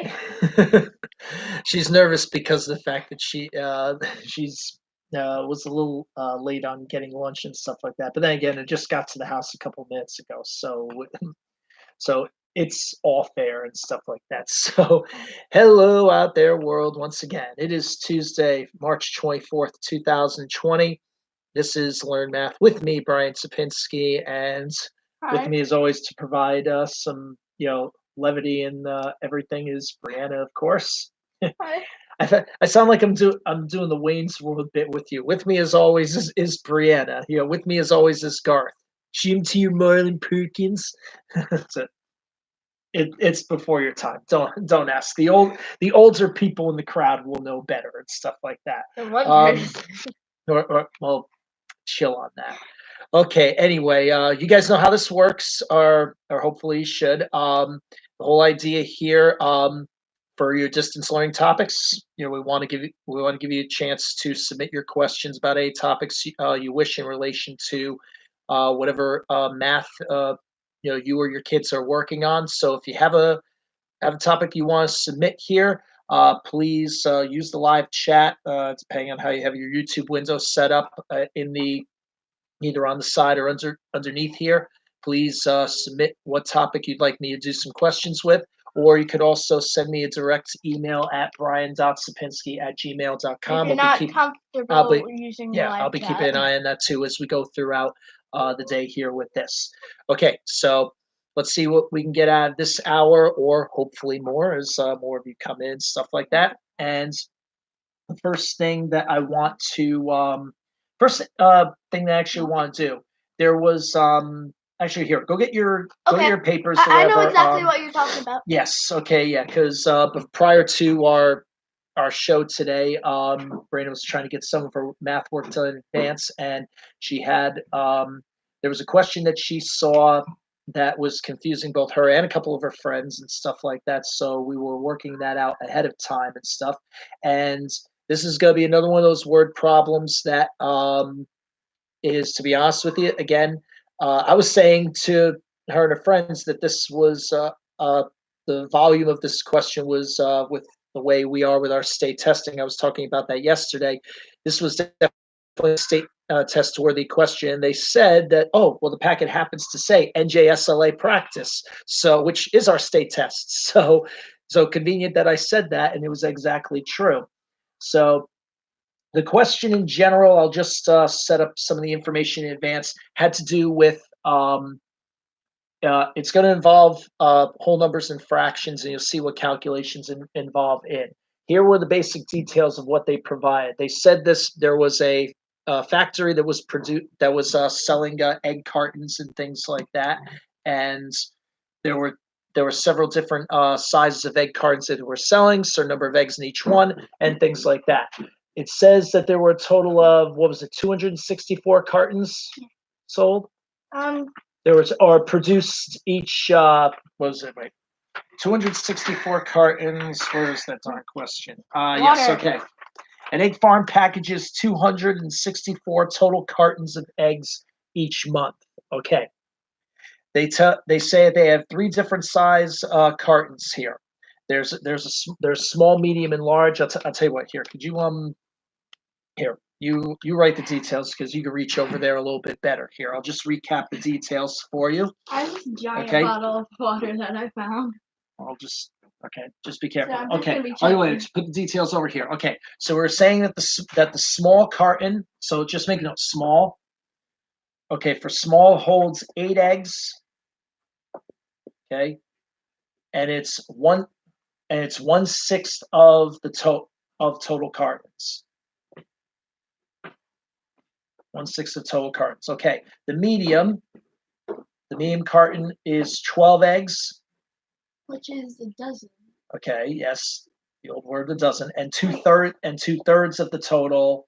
Hi. She's nervous because of the fact that she's was a little late on getting lunch and stuff like that. But then again, it just got to the house a couple minutes ago, so it's all fair and stuff like that. So, hello out there, world. Once again, it is Tuesday, March 24th, 2020. This is Learn Math with me, Brian Sapinski, and with Hi. me, as always, to provide some levity and everything is Brianna, of course. Hi. I sound like I'm doing the Wayne's World bit with you. With me, as always, is Brianna. With me, as always, is Garth. Shim to you, Marlon Perkins. So it's before your time. Don't ask. The older people in the crowd will know better and stuff like that. Well, chill on that. Okay. Anyway, you guys know how this works, or hopefully you should. The whole idea here, for your distance learning topics, we want to give you a chance to submit your questions about any topics you wish in relation to whatever math you or your kids are working on. So if you have a topic you want to submit here, please use the live chat, depending on how you have your YouTube window set up in the either on the side or underneath here. Please submit what topic you'd like me to do some questions with, or you could also send me a direct email at brian.sapinski@gmail.com. If you're not comfortable using the live I'll be chat. keeping an eye on that too as we go throughout the day here with this. Okay, so let's see what we can get out of this hour, or hopefully more as more of you come in, stuff like that. And the first thing that I want to first thing that I actually want to do, there was actually here, go get your papers. I know exactly what you're talking about. Yes, okay, yeah, because prior to our show today, Brandon was trying to get some of her math work done in advance, and she had there was a question that she saw that was confusing both her and a couple of her friends and stuff like that. So we were working that out ahead of time and stuff. And this is going to be another one of those word problems that is, to be honest with you, again, I was saying to her and her friends that this was the volume of this question was with the way we are with our state testing. I was talking about that yesterday. This was definitely a state test worthy question. They said that, oh, well, the packet happens to say NJSLA practice, so which is our state test. So convenient that I said that, and it was exactly true. So the question in general, I'll just set up some of the information in advance, had to do with it's going to involve whole numbers and fractions, and you'll see what calculations involve in. Here were the basic details of what they provided. They said there was a factory that was selling egg cartons and things like that, and there were several different sizes of egg cartons that they were selling, certain number of eggs in each one, and things like that. It says that there were a total of 264 cartons sold. There was, or produced each. What was it? Wait, 264 cartons. Where is that darn question? Yes, okay. An egg farm packages 264 total cartons of eggs each month. Okay. They say they have three different size cartons here. There's small, medium, and large. I'll tell you what. Here, could you here, you write the details because you can reach over there a little bit better. Here, I'll just recap the details for you. I have this giant bottle of water that I found. Just be careful. Okay. Oh, wait, put the details over here. Okay, so we're saying that the small carton. So just make a note. Small. Okay, for small holds 8 eggs. Okay, and it's 1/6 of the total cartons. 1/6 of total cartons. Okay, the medium carton is 12 eggs, which is a dozen. Okay, yes, the old word a dozen, and two-thirds of the total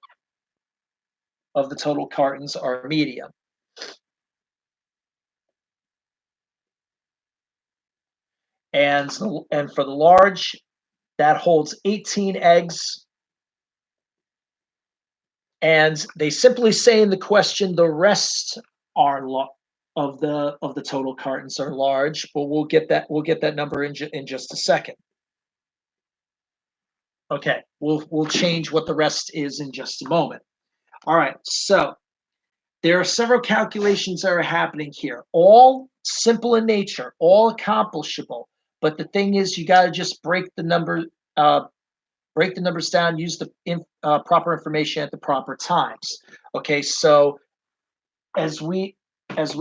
cartons are medium. And for the large, that holds 18 eggs. And they simply say in the question, the rest are of the total cartons are large, but we'll get that number in just a second. Okay, we'll change what the rest is in just a moment. All right, so there are several calculations that are happening here, all simple in nature, all accomplishable. But the thing is, you got to just break the numbers down, use the proper information at the proper times. Okay, so as we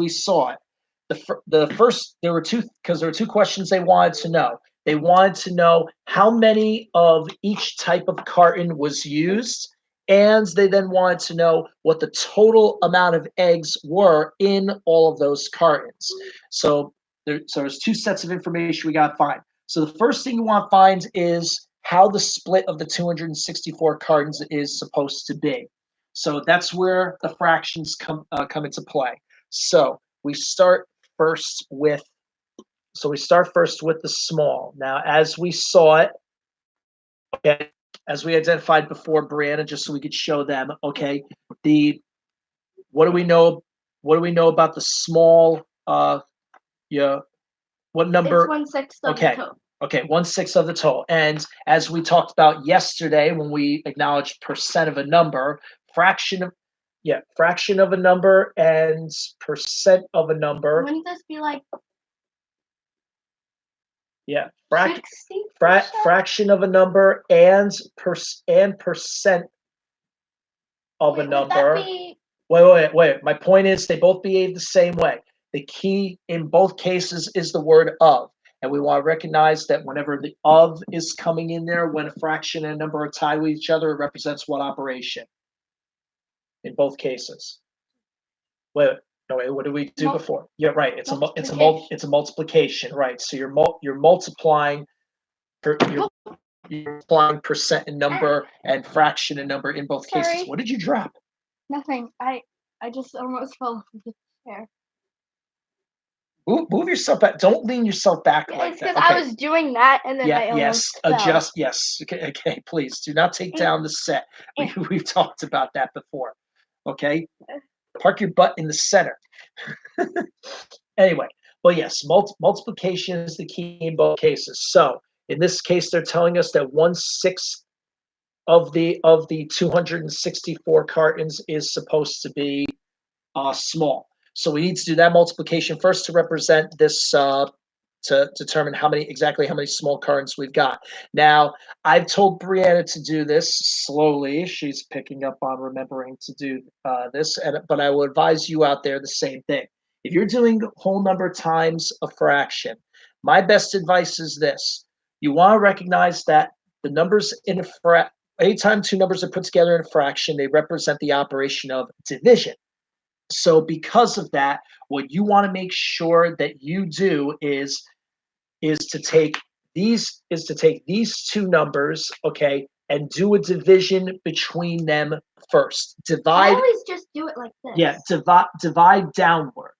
saw it, the first there were two questions they wanted to know. They wanted to know how many of each type of carton was used, and they then wanted to know what the total amount of eggs were in all of those cartons. So there's two sets of information we got to find. So the first thing you want to find is how the split of the 264 cartons is supposed to be. So that's where the fractions come into play. So we start first with the small. Now, as we saw it, okay, as we identified before, Brianna, just so we could show them, okay, what do we know about the small? Yeah, what number? It's 1/6 of the total. Okay, 1/6 of the total. And as we talked about yesterday when we acknowledged percent of a number, fraction of a number and percent of a number. Wouldn't this be like fraction of a number and percent of a number. Wait. My point is they both behave the same way. The key in both cases is the word of. And we want to recognize that whenever the of is coming in there, when a fraction and a number are tied with each other, it represents what operation? In both cases. What did we do before? Yeah, right. It's a multiplication, right? So you're multiplying you're multiplying percent and number and fraction and number in both cases. What did you drop? Nothing. I just almost fell off the chair. Move yourself back. Don't lean yourself back like it's that. because I was doing that and then I almost fell. Adjust. Yes. Okay. Please do not take down the set. We've talked about that before. Okay. Park your butt in the center. Anyway, well, yes, multiplication is the key in both cases. So in this case, they're telling us that 1/6 of the 264 cartons is supposed to be small. So we need to do that multiplication first to represent this, to determine exactly how many small cartons we've got. Now, I've told Brianna to do this slowly. She's picking up on remembering to do this, but I will advise you out there the same thing. If you're doing whole number times a fraction, my best advice is this. You want to recognize that the numbers in anytime two numbers are put together in a fraction, they represent the operation of division. So because of that, what you want to make sure that you do is to take these two numbers, okay, and do a division between them first. I always just do it like this. Yeah, divide downward.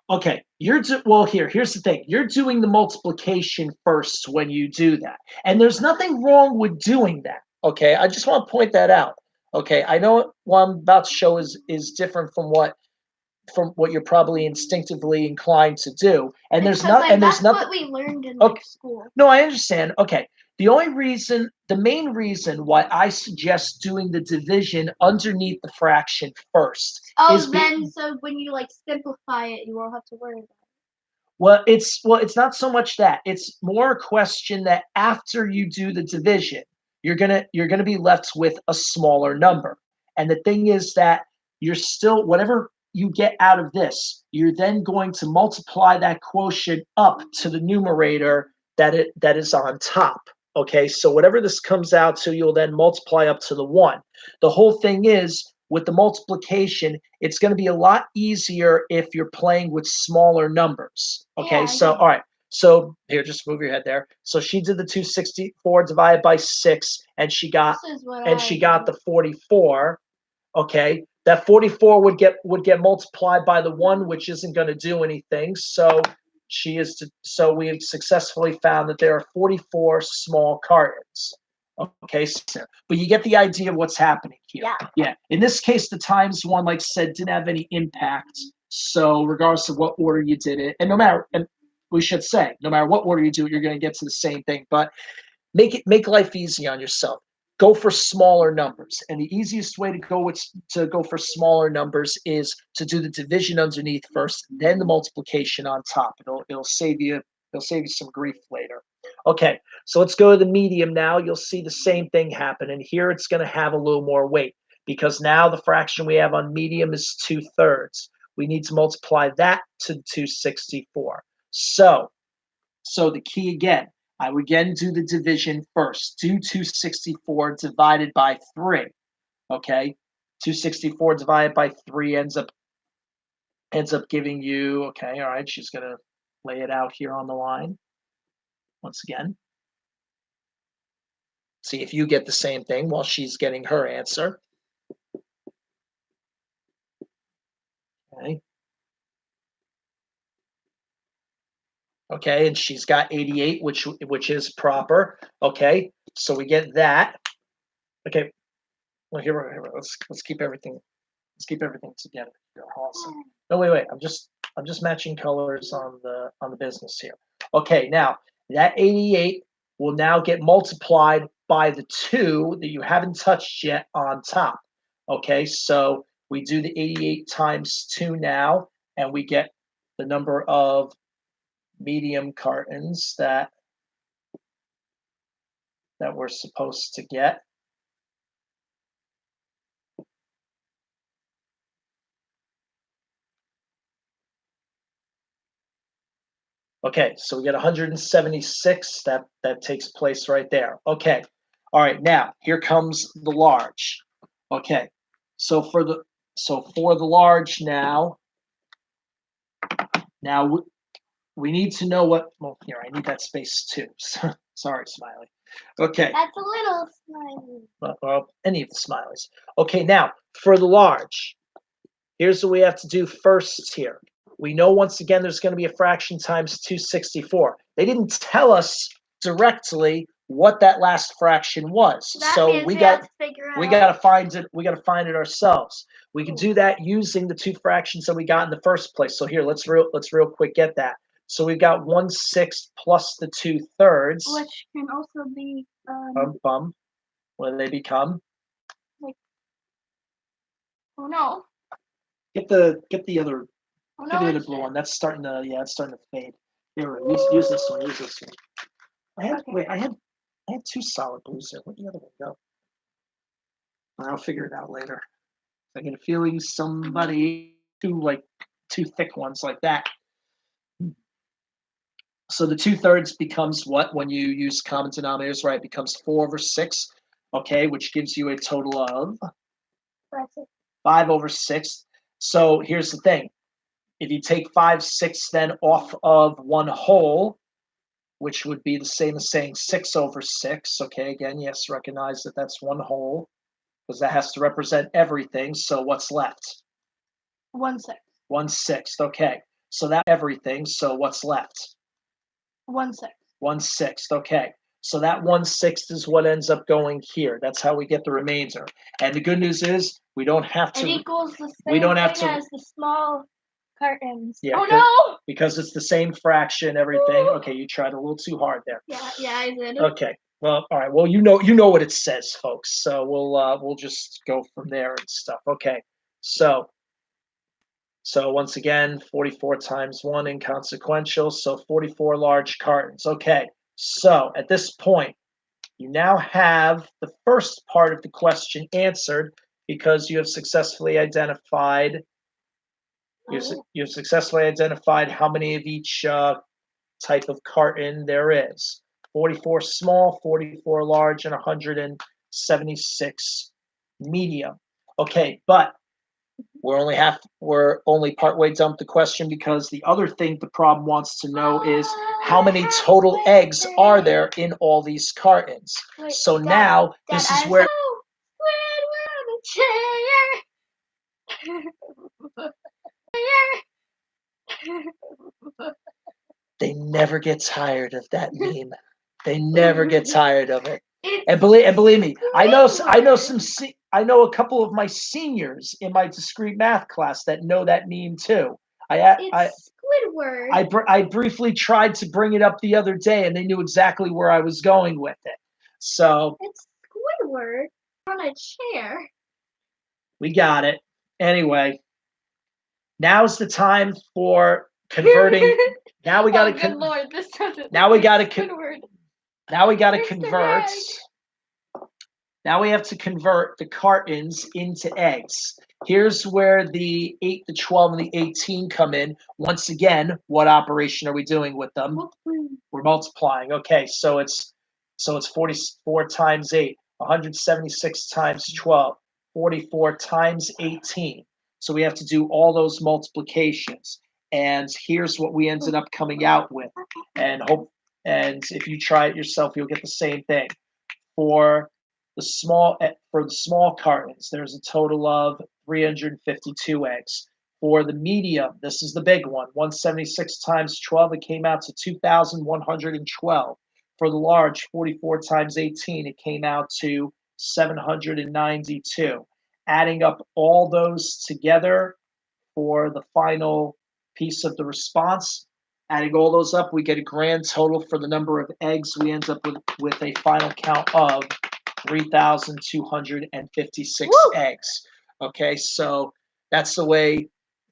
Okay, here's the thing. You're doing the multiplication first when you do that. And there's nothing wrong with doing that, okay? I just want to point that out. Okay, I know what I'm about to show is different from what you're probably instinctively inclined to do. And that's what we learned in school. No, I understand. Okay. The main reason why I suggest doing the division underneath the fraction first. So when you simplify it, you won't have to worry about it. Well, it's not so much that. It's more a question that after you do the division, you're gonna be left with a smaller number. And the thing is that you're still, whatever you get out of this, you're then going to multiply that quotient up to the numerator that is on top. Okay, so whatever this comes out to, you'll then multiply up to the 1. The whole thing is, with the multiplication, it's going to be a lot easier if you're playing with smaller numbers. Okay, all right. So here, just move your head there. So she did the 264 divided by 6, and she got the 44. Okay, that 44 would get multiplied by the 1, which isn't going to do anything. So we have successfully found that there are 44 small cartons. Okay, but you get the idea of what's happening here. Yeah. In this case, the times one, like I said, didn't have any impact. So regardless of what order you did it, and no matter, and we should say, no matter what order you do it, you're going to get to the same thing. But make life easy on yourself. Go for smaller numbers, and the easiest way to go for smaller numbers is to do the division underneath first, then the multiplication on top. It'll save you some grief later. Okay, so let's go to the medium now. You'll see the same thing happen, and here it's going to have a little more weight because now the fraction we have on medium is 2/3. We need to multiply that to 264. So the key again, I would again do the division first. Do 264 divided by 3. Okay, 264 divided by 3 ends up giving you, okay, all right, she's going to lay it out here on the line once again. See if you get the same thing while she's getting her answer. Okay. Okay, and she's got 88, which is proper. Okay, so we get that. Okay, well here let's keep everything together. Awesome. No, wait. I'm just matching colors on the business here. Okay, now that 88 will now get multiplied by the 2 that you haven't touched yet on top. Okay, so we do the 88 times 2 now, and we get the number of medium cartons that we're supposed to get. Okay, so we get 176. That takes place right there. Okay, all right. Now here comes the large. Okay, so for the large now we need to know what. Well, here I need that space too. Sorry, Smiley. Okay. That's a little smiley. Well, any of the smileys. Okay, now for the large, here's what we have to do first here. We know once again there's going to be a fraction times 264. They didn't tell us directly what that last fraction was, so we got to find it. We got to find it ourselves. We can do that using the 2 fractions that we got in the first place. So here, let's real quick get that. So we've got 1/6 plus the 2/3, which can also be what do they become? Like, oh no! Get the other. Oh, Give no, the other blue one. That's starting to it's starting to fade. Here, use this one. Use this one. I had 2 solid blues there. Where'd the other one go? I'll figure it out later. I get a feeling somebody two thick ones like that. So the 2/3 becomes what when you use common denominators, right? It becomes 4/6, okay, which gives you a total of 5/6. So here's the thing. If you take 5/6 then off of 1 whole, which would be the same as saying 6/6, okay, again, yes, recognize that that's 1 whole, because that has to represent everything, so what's left? 1/6. 1/6, okay. So that everything, so what's left? 1/6. 1/6, okay. So that 1/6 is what ends up going here. That's how we get the remainder. And the good news is we don't have to. It equals the same thing as the small cartons. Yeah, oh no! Because it's the same fraction, everything. Okay, you tried a little too hard there. Yeah, I did. Okay. Well, all right. Well, you know what it says, folks. So we'll just go from there and stuff. Okay. So once again, 44 times 1 inconsequential. So 44 large cartons. Okay. So at this point, you now have the first part of the question answered because you have successfully identified. You've successfully identified how many of each type of carton there is. 44 small, 44 large, and 176 medium. Okay, but we're only partway done with the question because the other thing the problem wants to know is how many total eggs are there in all these cartons. So now this is where. They never get tired of that meme. They never get tired of it. And believe me, I know a couple of my seniors in my discrete math class that know that meme too. It's Squidward. I briefly tried to bring it up the other day, and they knew exactly where I was going with it. So it's Squidward on a chair. We got it. Anyway, now's the time for converting. Now we got to. Good Lord, this doesn't. Now we got to. Squidward. Now we got to Where's the convert. egg? Now we have to convert the cartons into eggs. Here's where the 8, the 12, and the 18 come in. Once again, what operation are we doing with them? We're multiplying. Okay, so it's 44 times 8, 176 times 12, 44 times 18. So we have to do all those multiplications. And here's what we ended up coming out with. And if you try it yourself, you'll get the same thing. For the small cartons, there's a total of 352 eggs. For the medium, this is the big one, 176 times 12, it came out to 2,112. For the large, 44 times 18, it came out to 792. Adding up all those together for the final piece of the response, adding all those up, we get a grand total for the number of eggs. We end up with a final count of 3,256 eggs. Okay, so that's the way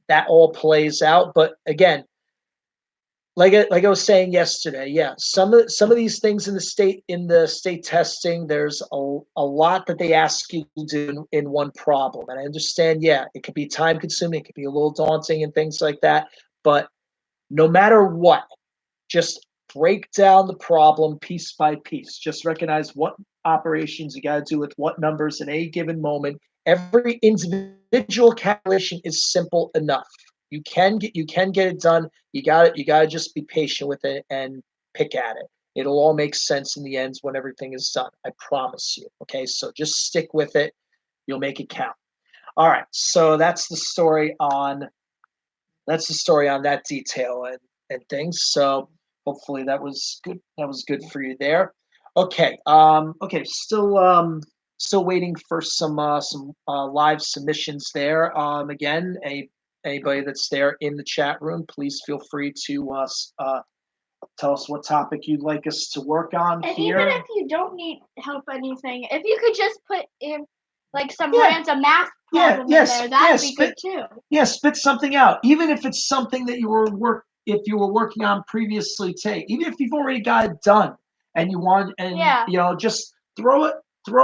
that all plays out. But again, like I was saying yesterday, yeah, some of these things in the state testing, there's a lot that they ask you to do in one problem. And I understand, yeah, it could be time consuming, it could be a little daunting and things like that. But no matter what, just break down the problem piece by piece. Just recognize what operations you got to do with what numbers at any given moment. Every individual calculation is simple enough. You can get it done. You got to just be patient with it and pick at it. It'll all make sense in the end when everything is done. I promise you. Okay, so just stick with it. You'll make it count. All right. So that's the story on that detail and things. So hopefully that was good. That was good for you there. Okay. Still waiting for some live submissions there. Again, anybody that's there in the chat room, please feel free to tell us what topic you'd like us to work on and here. Even if you don't need help anything, if you could just put in like some random math problem in there, that'd be good too. Yeah, spit something out. Even if it's something that you were working on previously, even if you've already got it done and you want, and just throw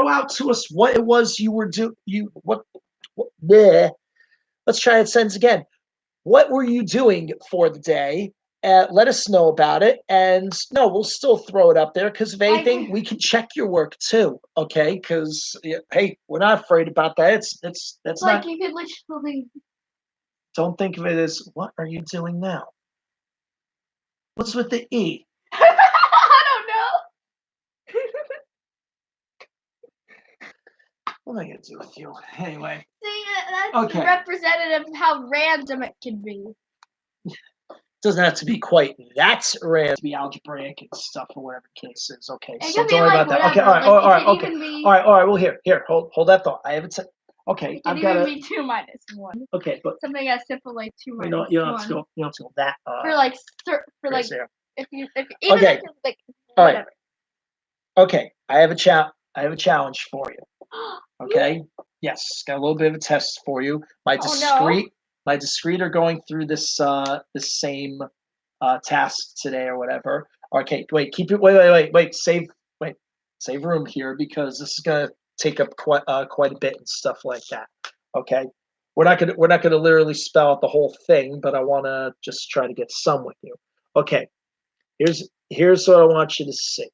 out to us what it was you were let's try that sentence again. What were you doing for the day? Let us know about it, and no, we'll still throw it up there because if anything, we can check your work too. Okay, because hey, we're not afraid about that. That's like not. You could literally. Don't think of it as what are you doing now? What's with the E? I don't know. What am I gonna do with you anyway? See, that's representative of how random it can be. Doesn't have to be quite that random to be algebraic and stuff or whatever the case is. Okay, so don't worry about that. Okay, all right, all right, okay, all right. Well, here, hold that thought. I haven't said. Okay, I've got to be 2 minus 1. Okay, but something as simple like 2 minus 1. You don't have to go that. If you okay, like all right. Okay, I have a challenge for you. Okay. Yes, got a little bit of a test for you. My discrete are going through this same task today or whatever. Okay, wait, save room here because this is gonna take up quite a bit and stuff like that. Okay, we're not gonna literally spell out the whole thing, but I want to just try to get some with you. Okay, here's what I want you to see.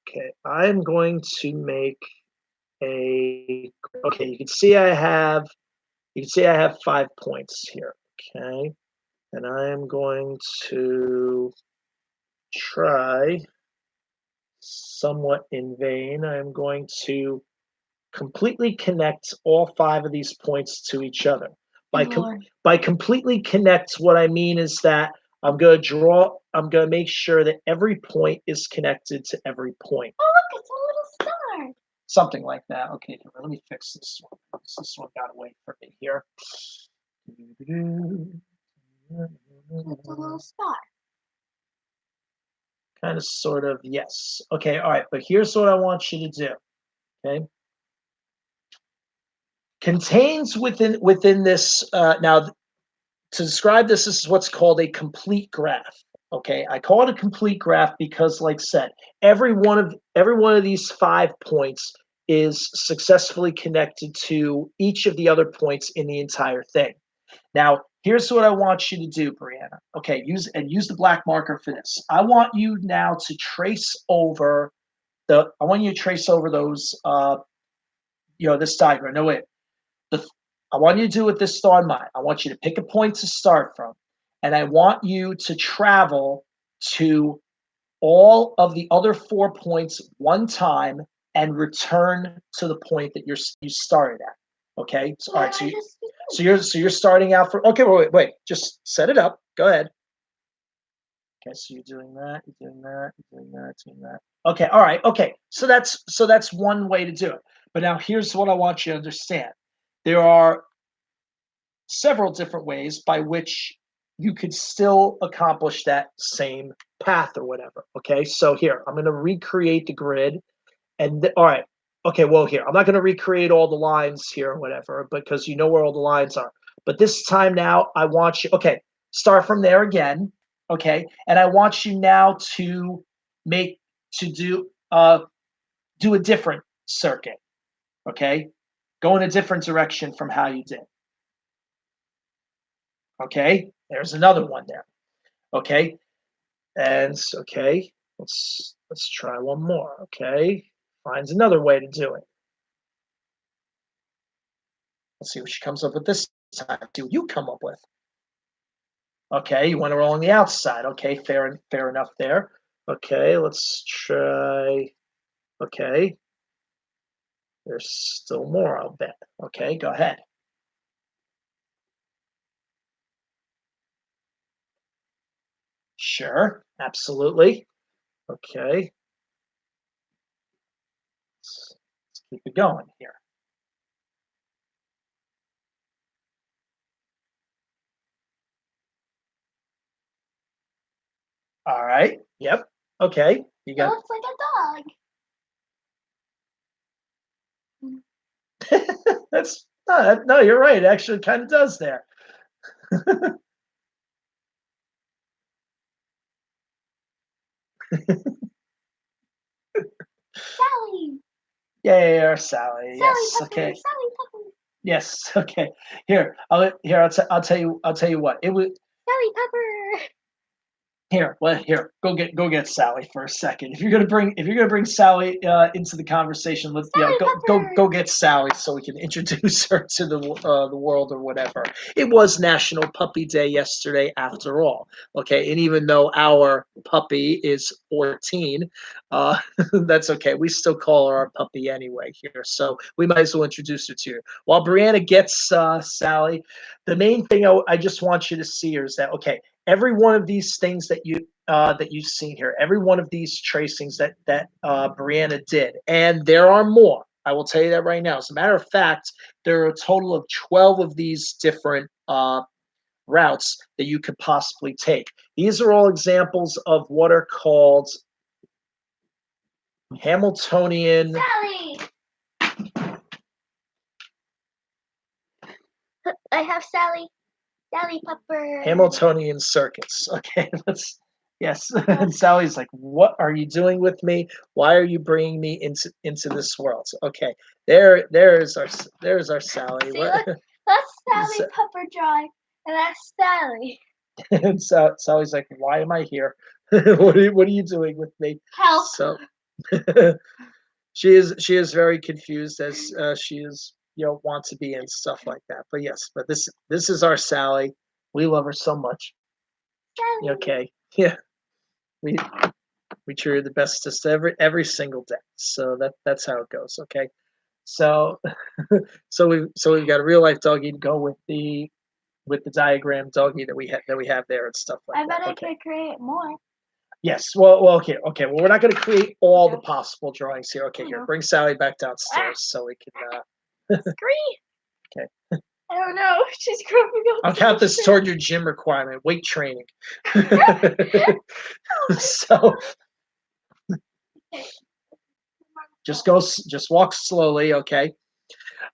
Okay, I'm going to make okay, you can see I have 5 points here. Okay, and I am going to try somewhat in vain. I'm going to completely connect all 5 of these points to each other. By completely connect, what I mean is that I'm going to make sure that every point is connected to every point. Oh, look, it's a little star. Something like that. Okay, let me fix this one. This one got away from me here. It's a little star. Kind of, sort of, yes. Okay, all right, but here's what I want you to do, okay? Contains within this, now, to describe this is what's called a complete graph, okay? I call it a complete graph because, like I said, every one of these 5 points is successfully connected to each of the other points in the entire thing. Now, here's what I want you to do, Brianna. Okay, use the black marker for this. I want you now to trace over those, this diagram. No, wait. I want you to do with this thought in mind. I want you to pick a point to start from, and I want you to travel to all of the other 4 points one time and return to the point that you started at. Okay. So, all right. So you're starting out for. Okay. Wait. Just set it up. Go ahead. Okay. So you're doing that. You're doing that. You're doing that. Doing that. Okay. All right. Okay. So that's one way to do it. But now here's what I want you to understand. There are several different ways by which you could still accomplish that same path or whatever. Okay. So here, I'm going to recreate the grid. And all right. Okay, well, here, I'm not going to recreate all the lines here or whatever, because you know where all the lines are. But this time now, I want you, okay, start from there again, okay? And I want you now to do a different circuit, okay? Go in a different direction from how you did. Okay, there's another one there. Okay, and okay, let's try one more. Okay, finds another way to do it. Let's see what she comes up with this time. See what you come up with. Okay, you went along the outside. Okay, fair enough there. Okay, let's try. Okay, there's still more, I'll bet. Okay, go ahead. Sure, absolutely. Okay, let's keep it going here. All right. Yep. Okay. You got. It looks like a dog. That's no. You're right. It actually kind of does there. Sally. Yeah, Sally. Yes. Sally Pepper, Okay. Sally Pepper. Yes. Okay. Here. I'll tell you what. It was Sally Pepper. Here. Go get Sally for a second. If you're gonna bring Sally into the conversation, let's go get Sally so we can introduce her to the world or whatever. It was National Puppy Day yesterday, after all. Okay, and even though our puppy is 14, that's okay. We still call her our puppy anyway here, so we might as well introduce her to you. While Brianna gets Sally, the main thing I just want you to see here is that, okay, every one of these things that you've seen here, every one of these tracings that Brianna did, and there are more. I will tell you that right now. As a matter of fact, there are a total of 12 of these different routes that you could possibly take. These are all examples of what are called Hamiltonian. Sally. I have Sally. Sally Pepper. Hamiltonian circuits. Okay, yes. And Sally's like, "What are you doing with me? Why are you bringing me into this world?" Okay, there's our Sally. See, look, that's Sally Pepper drawing, and that's Sally. And Sally's like, "Why am I here? What are you doing with me?" Help. So she is very confused, as she is, wants to be and stuff like that. But yes, but this is our Sally. We love her so much. Sally. Okay, yeah, we treat her the bestest every single day. So that's how it goes. Okay, so we've got a real life doggy to go with the diagram doggy that we have there and stuff like that. I bet I could create more. Yes. Well, okay. Well, we're not going to create all the possible drawings here. Okay, here, bring Sally back downstairs so we can. Scree. Okay. I don't know. She's growing up. I'll count this toward your gym requirement, weight training. So just walk slowly, okay?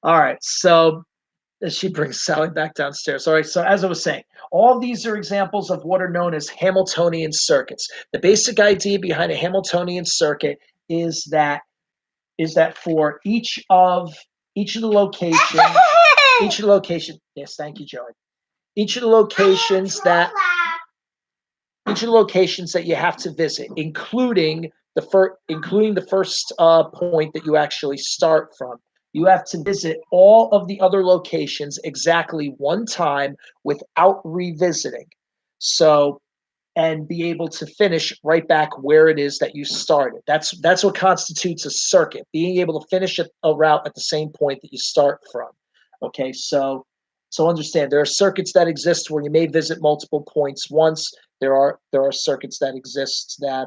All right, so she brings Sally back downstairs. All right, so as I was saying, all of these are examples of what are known as Hamiltonian circuits. The basic idea behind a Hamiltonian circuit is that for each of the locations, yes, thank you, Joey. Each of the locations that you have to visit, including the first point that you actually start from. You have to visit all of the other locations exactly one time without revisiting. So, and be able to finish right back where it is that you started. That's what constitutes a circuit, being able to finish a route at the same point that you start from. Okay, so understand there are circuits that exist where you may visit multiple points once. There are circuits that exist that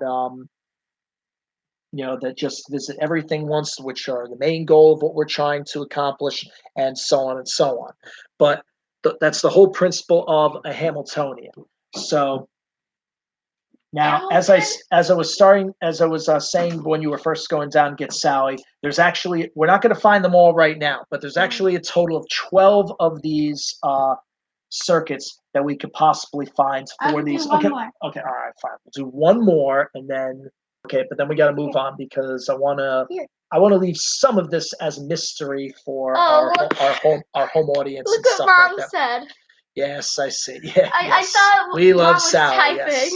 that just visit everything once, which are the main goal of what we're trying to accomplish, and so on and so on. But that's the whole principle of a Hamiltonian. So now, as I was saying when you were first going down to get Sally, there's actually, we're not going to find them all right now, but there's actually a total of 12 of these circuits that we could possibly find for these. Okay, all right, fine. We'll do one more, and then but then we got to move on because I want to leave some of this as a mystery for our home audience. Look and stuff what Mom like that. said. Yes, I see. Yeah, I thought we love Mom was Sally. typing. Yes.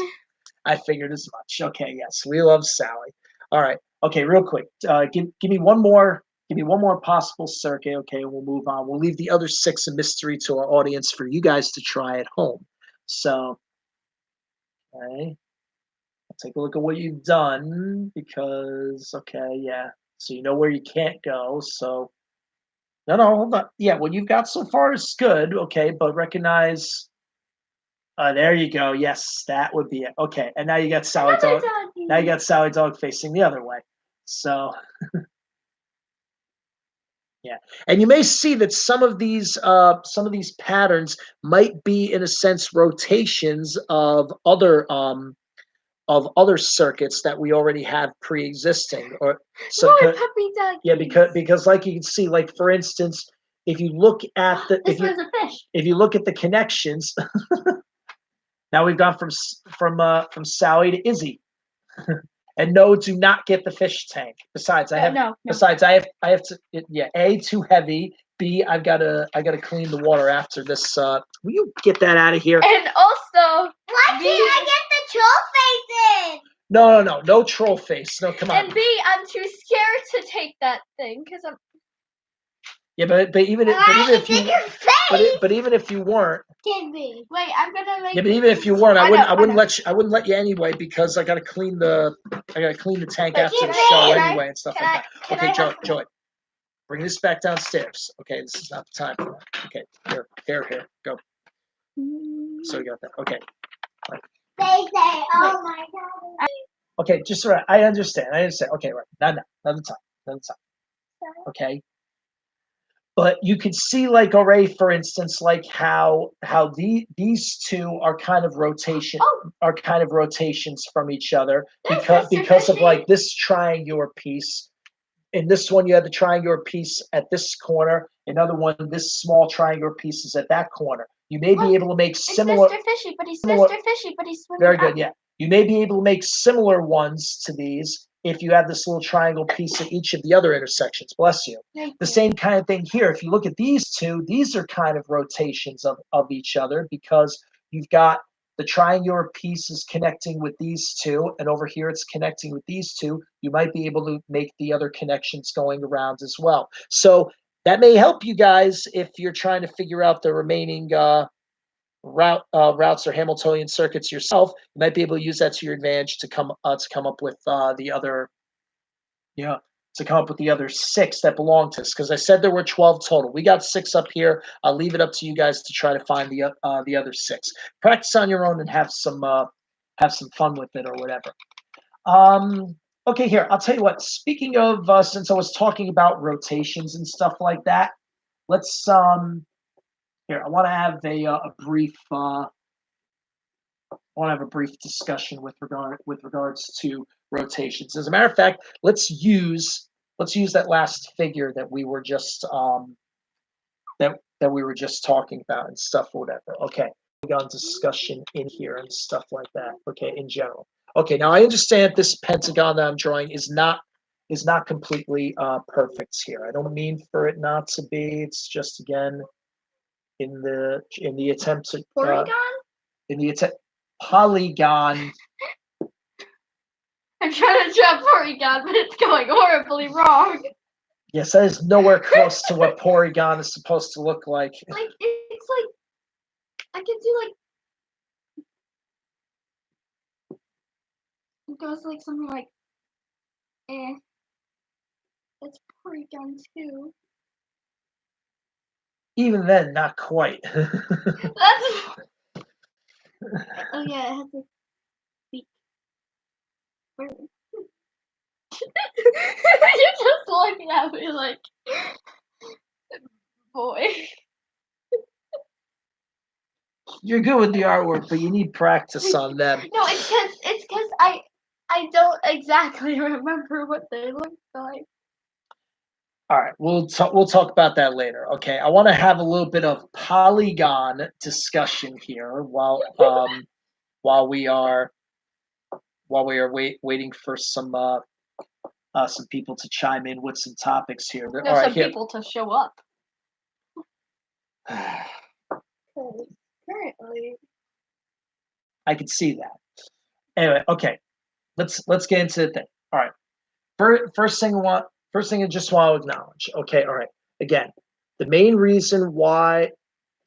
I figured as much. Okay, yes, we love Sally. All right. Okay, real quick. Give me one more. Give me one more possible circuit. Okay, we'll move on. We'll leave the other 6 a mystery to our audience for you guys to try at home. So, okay, I'll take a look at what you've done because yeah. So you know where you can't go. So, no, hold on. Yeah, what you've got so far is good. Okay, but recognize. There you go. Yes, that would be it. Okay, and now you got Sally Dog. Now you got Sally Dog facing the other way. So, yeah, and you may see that some of these patterns might be, in a sense, rotations of other circuits that we already have pre-existing. Or so, yeah, because like you can see, like for instance, if you look at if you look at the connections. Now we've gone from Sally to Izzy, and no, do not get the fish tank. Besides, I have to. A, too heavy. B, I gotta clean the water after this. Will you get that out of here? And also, why can't I get the troll faces? No troll face. No, come on. And B, I'm too scared to take that thing because I'm. Yeah, but even if you weren't, wait, I'm gonna make. Yeah, but even if you weren't, I wouldn't let you anyway because I gotta clean the tank after the show anyway and stuff like that. Okay, Joy, bring this back downstairs. Okay, this is not the time for that. Okay, here, go. So you got that. Okay. They say, oh my God. Okay, just right. I understand. Okay, right. Another time. Okay. But you could see, like, already, for instance, like how these two are kind of rotations from each other because of like this triangular piece. In this one, you have the triangular piece at this corner. Another one, this small triangular piece is at that corner. You may be able to make similar. Mr. Fishy, but he's Mr. Fishy, but he's swimming. Very good. Yeah, you may be able to make similar ones to these if you have this little triangle piece at each of the other intersections. Bless you. Same kind of thing here. If you look at these two, these are kind of rotations of each other because you've got the triangular piece is connecting with these two, and over here it's connecting with these two. You might be able to make the other connections going around as well. So that may help you guys if you're trying to figure out the remaining routes or Hamiltonian circuits yourself. You might be able to use that to your advantage to come up with the other, to come up with the other 6 that belong to us. Because I said there were 12 total. We got 6 up here. I'll leave it up to you guys to try to find the other 6. Practice on your own and have some fun with it or whatever. Okay, here, I'll tell you what. Speaking of, since I was talking about rotations and stuff like that, let's Here, I want to have a brief. I want to have a brief discussion with regards to rotations. As a matter of fact, let's use that last figure that we were just that we were just talking about and stuff or whatever. Okay, Polygon discussion in here and stuff like that. Okay, in general. Okay, now I understand this pentagon that I'm drawing is not completely perfect here. I don't mean for it not to be. It's just, again, in the attempt to Polygon. Polygon. I'm trying to draw Polygon, but it's going horribly wrong. Yes, that is nowhere close to what Polygon is supposed to look like. Like, it's like, I can do like, it goes like something like, it's Polygon too. Even then, not quite. That's. Oh yeah, it has a beak. You're just looking at me like, boy. You're good with the artwork, but you need practice on them. No, it's because I don't exactly remember what they look like. All right, we'll talk about that later. Okay, I want to have a little bit of Polygon discussion here while we are waiting for some people to chime in with some topics here. No, some people to show up. Currently, I can see that. Anyway, okay, let's get into the thing. All right, first thing I just want to acknowledge. Okay, all right. Again, the main reason why,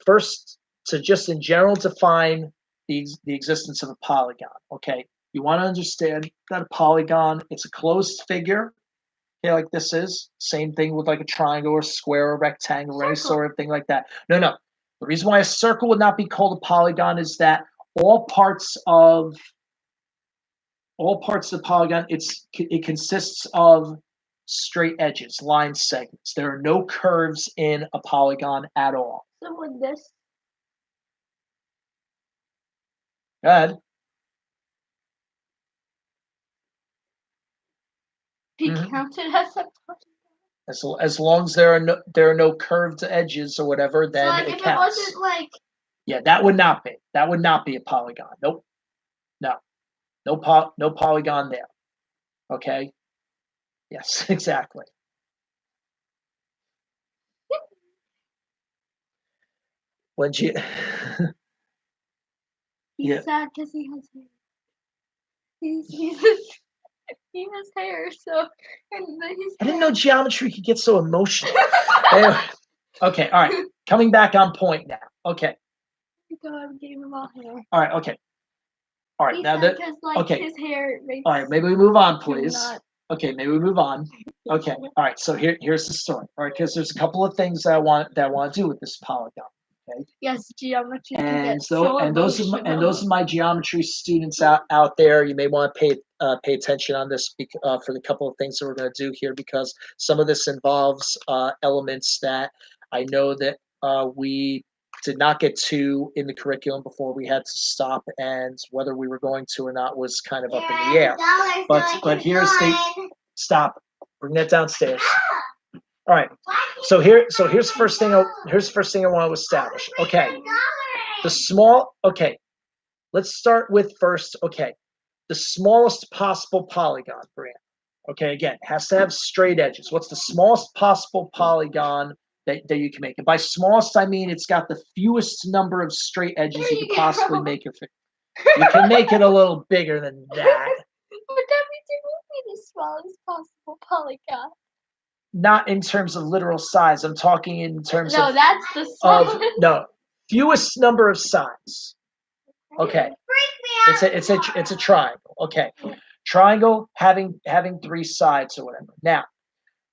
first, to just in general define the existence of a polygon. Okay, you want to understand that a polygon, it's a closed figure. Okay, like this is. Same thing with like a triangle or square or rectangle or any sort of thing like that. No. The reason why a circle would not be called a polygon is that all parts of the polygon, it consists of straight edges, line segments. There are no curves in a polygon at all. So would this? Go ahead. Be counted as a polygon? As long as there are no curved edges or whatever, then so like it if counts. It wasn't like. Yeah, that would not be a polygon. Nope. No polygon there. Okay. Yes, exactly. When you. He's sad because he has hair. He has hair, so. I didn't know geometry could get so emotional. Anyway, okay, all right. Coming back on point now. Okay. God gave him all hair. All right. Okay. All right. Now that his hair makes. All right. Maybe we move on, please. Okay. Maybe we move on. Okay. All right. So here's the story. All right, because there's a couple of things that I want to do with this polygon. Okay. Yes, geometry. And those of my geometry students out there, you may want to pay attention on this for the couple of things that we're going to do here, because some of this involves elements that I know that we did not get to in the curriculum before. We had to stop, and whether we were going to or not was kind of up in the air. But here's the stop. Bring that downstairs. All right. So here's the first thing I want to establish. Okay. Okay. Let's start with first. Okay. The smallest possible polygon, Brian. Okay. Again, has to have straight edges. What's the smallest possible polygon that you can make? And by smallest, I mean it's got the fewest number of straight edges you could possibly make it. You can make it a little bigger than that. But that means it won't be the smallest possible polygon. Not in terms of literal size. I'm talking in terms of. No, that's the size. No, fewest number of sides. Okay. It's a triangle. Okay. Triangle having 3 sides or whatever. Now,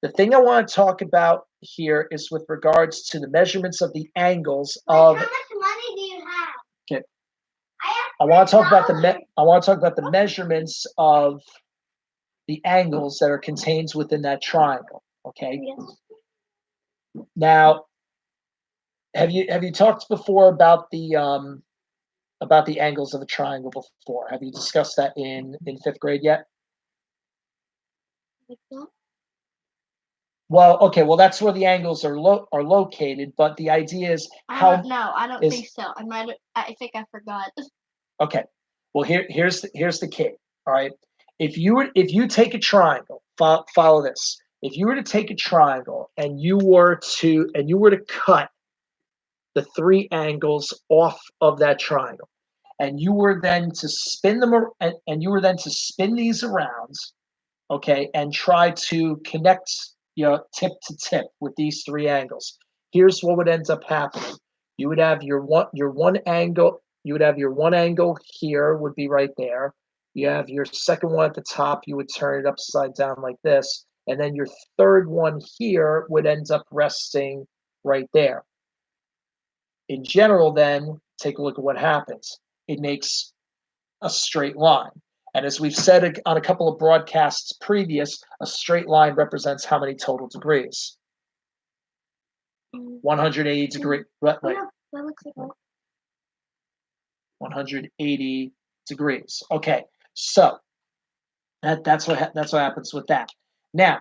the thing I want to talk about here is with regards to the measurements of the angles of. How much money do you have? Okay. I want to talk about the measurements of the angles that are contained within that triangle. Okay. Yes. Now, have you talked before about the angles of a triangle before? Have you discussed that in 5th grade yet? Well, okay. Well, that's where the angles are located. But the idea is how. I don't know. I don't think so. I think I forgot. Okay. Well, here's the key. All right. If you take a triangle, follow this. If you were to take a triangle and you were to cut the 3 angles off of that triangle, and you were then to spin them and you were then to spin these around, okay, and try to connect, tip to tip with these 3 angles. Here's what would end up happening. You would have your one angle. You would have your one angle here would be right there. You have your second one at the top. You would turn it upside down like this, and then your third one here would end up resting right there. In general, then take a look at what happens. It makes a straight line. And as we've said on a couple of broadcasts previous, a straight line represents how many total degrees? 180 degrees. Right. Yeah, that looks like 180 degrees. Okay, so that's what happens with that. Now,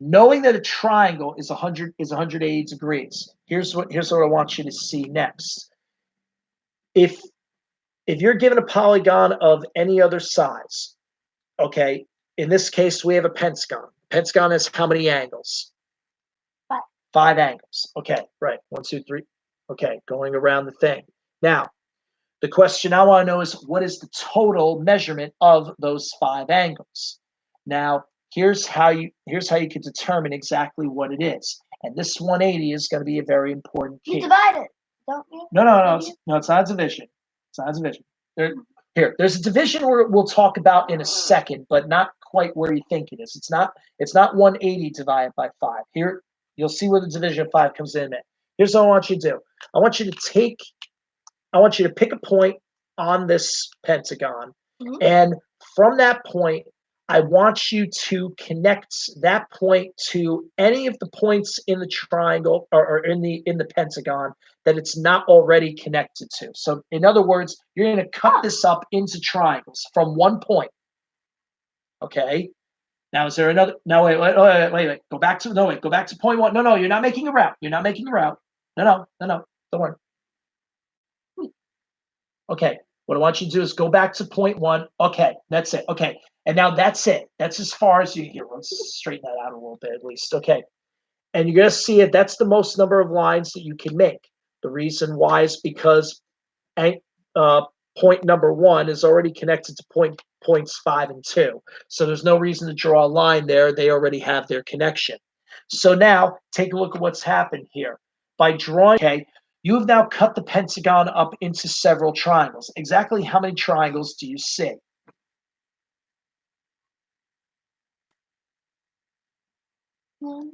knowing that a triangle is 180 degrees, here's what I want you to see next. If you're given a polygon of any other size, okay, in this case we have a pentagon. Pentagon has how many angles? 5. 5 angles. Okay, right. 1, 2, 3. Okay, going around the thing. Now, the question I want to know is, what is the total measurement of those 5 angles? Now, here's how you can determine exactly what it is. And this 180 is going to be a very important key. You divide it, don't you? No, it's not a division. It's not a division. There's a division we'll talk about in a second, but not quite where you think it is. It's not 180 divided by 5. Here, you'll see where the division of 5 comes in. Here's what I want you to do. I want you to pick a point on this pentagon, and from that point, I want you to connect that point to any of the points in the triangle or in the pentagon that it's not already connected to. So, in other words, you're going to cut this up into triangles from one point. Okay. Now, is there another? No, wait. Go back to point 1. No, you're not making a route. No. Don't worry. Okay, what I want you to do is go back to point 1. Okay, that's it. Okay, and now that's it. That's as far as you here. Let's straighten that out a little bit at least. Okay, and you're going to see it. That's the most number of lines that you can make. The reason why is because point number 1 is already connected to points 5 and 2. So there's no reason to draw a line there. They already have their connection. So now take a look at what's happened here. By drawing, okay, you have now cut the pentagon up into several triangles. Exactly how many triangles do you see? 1,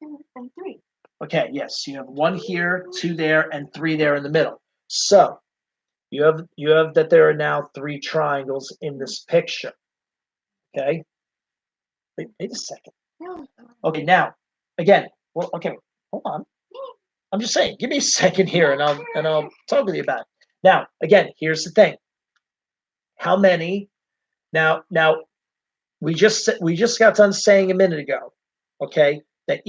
2, and 3. Okay, yes, you have 1 here, 2 there, and 3 there in the middle. So you have that there are now 3 triangles in this picture. Okay. Wait a second. Okay, now again. Well, okay, hold on. I'm just saying, give me a second here, and I'll talk with you about it. Now, again, here's the thing. How many? Now, we just got done saying a minute ago, okay, that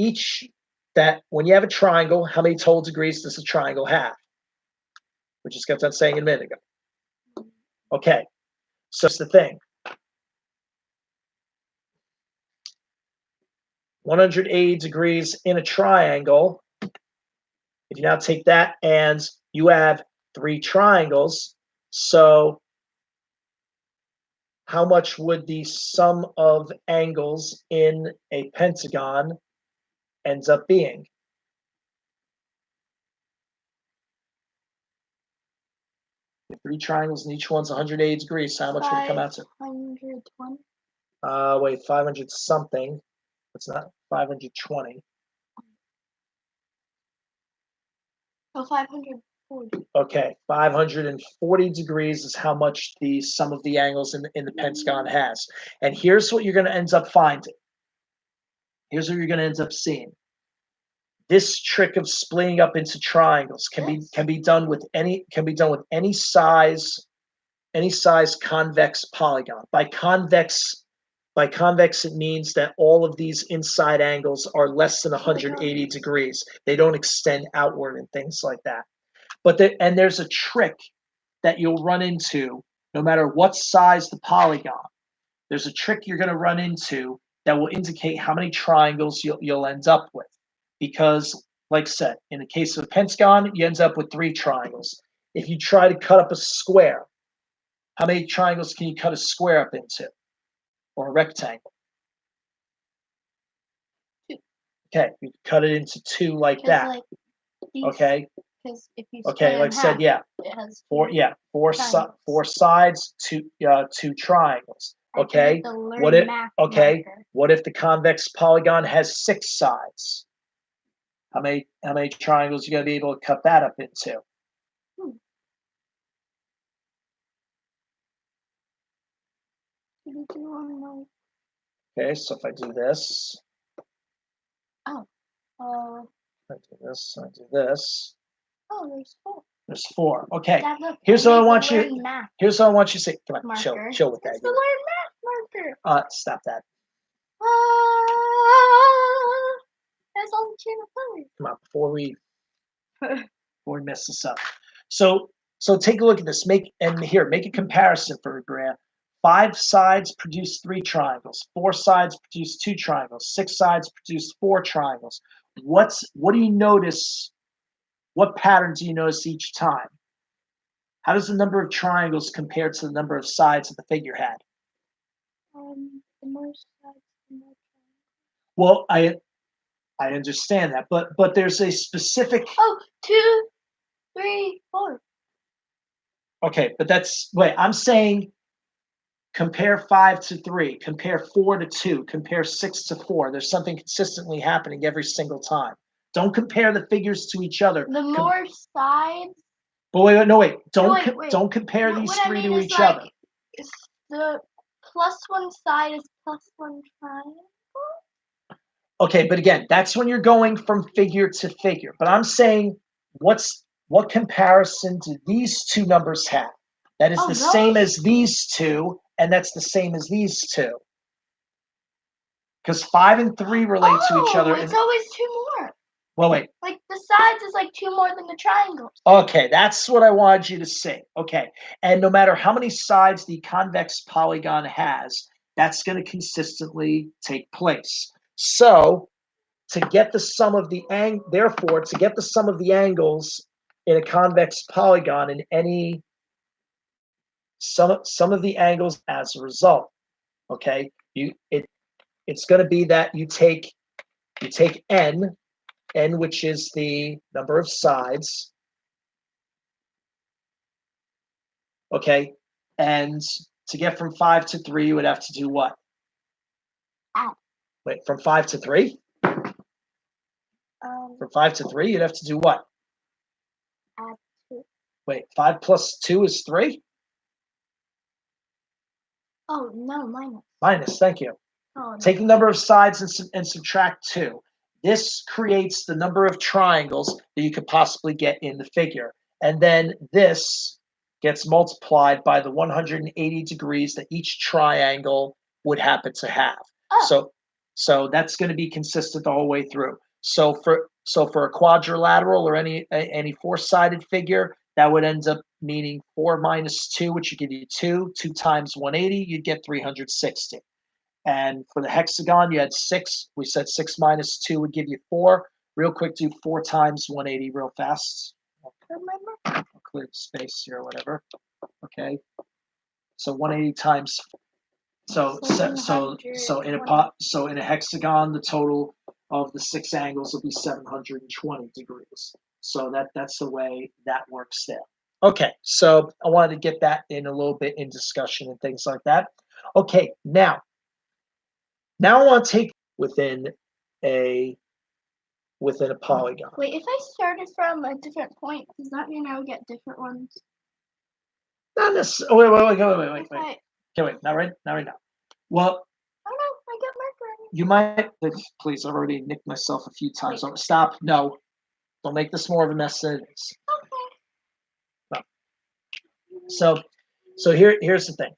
when you have a triangle, how many total degrees does a triangle have? We just got done saying a minute ago. Okay, so that's the thing. 180 degrees in a triangle. If you now take that and you have 3 triangles, so how much would the sum of angles in a pentagon ends up being? If 3 triangles and each one's 180 degrees, so how much would it come out to? 520. Wait, 500 something. It's not 520. Oh, 540. Okay, 540 degrees is how much the sum of the angles in the pentagon has. And here's what you're going to end up finding. Here's what you're going to end up seeing. this trick of splitting up into triangles can be done with any size convex polygon. By convex, it means that all of these inside angles are less than 180 degrees. They don't extend outward and things like that. But there's a trick that you'll run into no matter what size the polygon. There's a trick you're going to run into that will indicate how many triangles you'll end up with. Because, like I said, in the case of a pentagon, you end up with 3 triangles. If you try to cut up a square, how many triangles can you cut a square up into? Or a rectangle? 2. Okay, you cut it into 2 like that. Like okay. Because if you like I said, yeah. It has 4 sides, 2 triangles. Okay. What if the convex polygon has 6 sides? How many triangles you gonna be able to cut that up into? Okay, so if I do this. I do this, I do this. Oh, there's 4. There's 4. Okay. Here's what I want you to say. Come on, show what that is. The learn math marker. Stop that. That's all the channel colors. Come on, before we mess this up. So take a look at this. Make a comparison for a graph. 5 sides produce 3 triangles. 4 sides produce 2 triangles. 6 sides produce 4 triangles. What do you notice? What pattern do you notice each time? How does the number of triangles compare to the number of sides that the figure had? The more sides, the more triangles. Well, I understand that, but there's a specific. 2, 3, 4. Okay, but I'm saying compare 5 to 3, compare 4 to 2, compare 6 to 4. There's something consistently happening every single time. Don't compare the figures to each other. The more sides. But wait. Don't compare these 3 to each other. The +1 side is +1 triangle. Okay, but again, that's when you're going from figure to figure. But I'm saying, what comparison do these 2 numbers have? That is the same as these 2, and that's the same as these 2. Because 5 and 3 relate to each other. It's always 2 more. Well, wait. Like the sides is like 2 more than the triangles. Okay, that's what I wanted you to see. Okay, and no matter how many sides the convex polygon has, that's going to consistently take place. So, to get the sum of the angles in a convex polygon in any sum of the angles as a result, okay, it's going to be that you take n, which is the number of sides, okay, and to get from 5 to 3, you would have to do what? Wait, from 5 to 3? From 5 to 3, you'd have to do what? Add 2. Wait, 5 plus 2 is 3? Oh, no, minus. Minus, thank you. Oh, Take the number of sides and subtract 2. This creates the number of triangles that you could possibly get in the figure. And then this gets multiplied by the 180 degrees that each triangle would happen to have. So that's going to be consistent the whole way through. So for a quadrilateral or any 4-sided figure, that would end up meaning 4 minus 2, which would give you 2. 2 times 180, you'd get 360. And for the hexagon, you had 6. We said 6 minus 2 would give you 4. Real quick, do 4 times 180 real fast. I'll clear the space here or whatever. Okay. So 180 times. So in a hexagon, the total of the 6 angles will be 720 degrees. So that's the way that works there. Okay, so I wanted to get that in a little bit in discussion and things like that. Okay, now I want to take within a polygon. Wait, if I started from a different point, does that mean I would get different ones? Not necessarily. Wait. Okay, wait, not right now. Well, oh no, I got marker. you might, please, I've already nicked myself a few times. Stop. No. Don't make this more of a mess than it is. Okay. No. So here's the thing.